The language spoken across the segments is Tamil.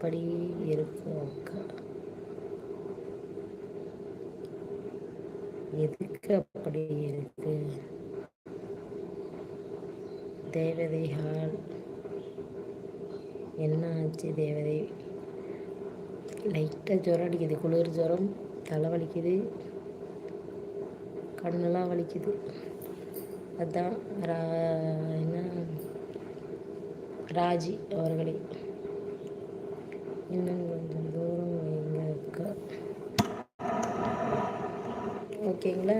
அப்படி இருக்கும் அக்கா? எதுக்கு அப்படி இருக்கு? தேவதை ஹால். என்ன ஆச்சு தேவதை? லைட்டாக ஜுரம் அடிக்குது, குளிர் ஜுரம், தலை வலிக்குது, கண்ணெல்லாம் வலிக்குது. அதுதான் என்ன ராஜி அவர்களே, இன்னும் கொஞ்சம் தூரம் வைங்க அக்கா. ஓகேங்களா?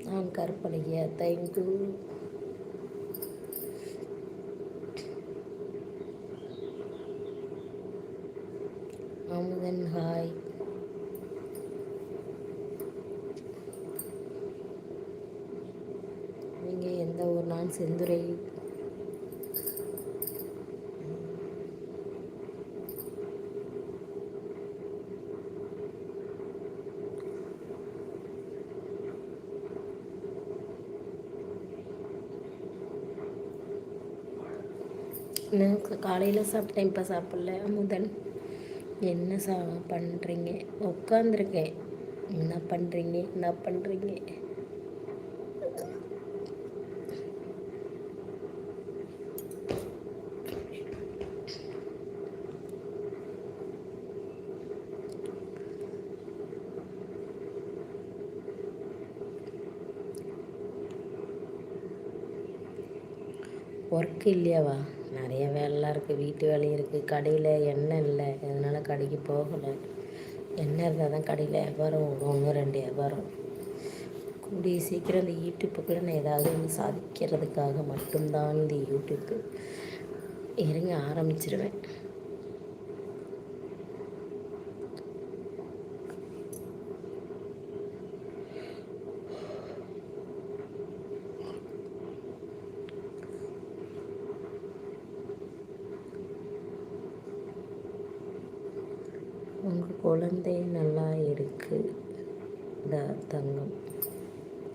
நான் கற்பனையா, தேங்க்யூ. அமுதன் ஹாய். நீங்கள் எந்த ஊர்? நான் செந்துறை. நான் காலையில் சாப்பிட்டேன், இப்போ சாப்பிடல. அமுதன், என்ன பண்ணுறீங்க? உட்காந்துருக்கேன். என்ன பண்ணுறீங்க? ஒர்க்கு இல்லையாவா? நிறைய வேலைலாம் இருக்குது, வீட்டு வேலையும் இருக்குது, கடையில் எண்ணெய் இல்லை, அதனால் கடைக்கு போகலை. எண்ணெய் இருந்தால் தான் கடையில் வியாபாரம் ஓடும், 1-2 வியாபாரம். கூடிய சீக்கிரம் இந்த யூடியூப்புக்குள்ளே நான் ஏதாவது ஒன்று சாதிக்கிறதுக்காக மட்டும்தான் இந்த யூடியூப்பு. இருங்க, ஆரம்பிச்சிருவேன். உங்கள் குழந்தை நல்லா இருக்கு தங்கம்.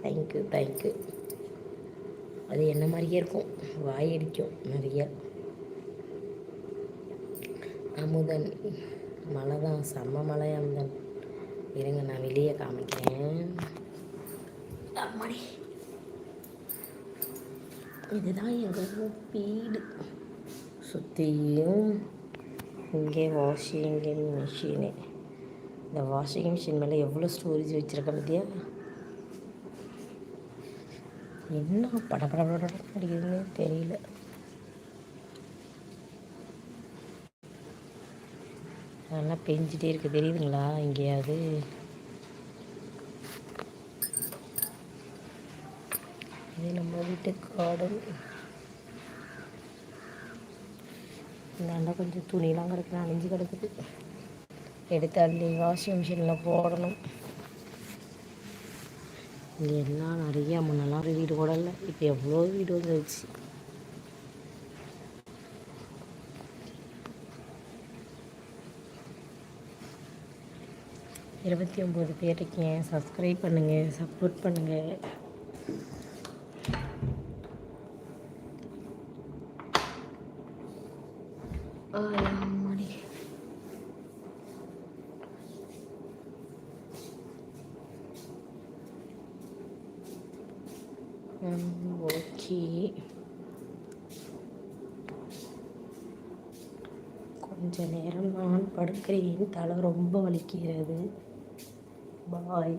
தேங்க்யூ. அது என்ன மாதிரியே இருக்கும், வாய் அடிக்கும் நிறைய. அமுதன், மழை தான், செம்ம மழை அமுதன். இருங்க, நான் வெளியே காமிக்கிறேன். இதுதான் எங்கள் வீடு. சுற்றியும் இங்கே வாஷிங் மிஷினு. இந்த வாஷிங் மிஷின் மேலே எவ்வளோ ஸ்டோரேஜ் வச்சுருக்கேன் பார்த்தியா? என்ன படப்பட அடிக்குதுன்னு தெரியல. நல்லா பெஞ்சிட்டே இருக்குது, தெரியுதுங்களா? எங்கேயாவது இது நம்ம வீட்டு கார்டன். இந்தாண்டா கொஞ்சம் துணியெலாம் கிடக்கு, நனைஞ்சு கிடக்குது. எடுத்து அள்ளி வாஷிங் மிஷினில் போடணும். இங்கே எல்லாம் நிறையா, முன்னெல்லாம் ஒரு வீடு கூட இல்லை, இப்போ எவ்வளோ வீடு வந்துருச்சு. இருபத்தி 9 பேர் இருக்கீங்க. சப்ஸ்கிரைப் பண்ணுங்கள், சப்போர்ட் பண்ணுங்கள். ஓகே, கொஞ்ச நேரம் நான் படுக்கிறேன், தலை ரொம்ப வலிக்கிறது. பாய்.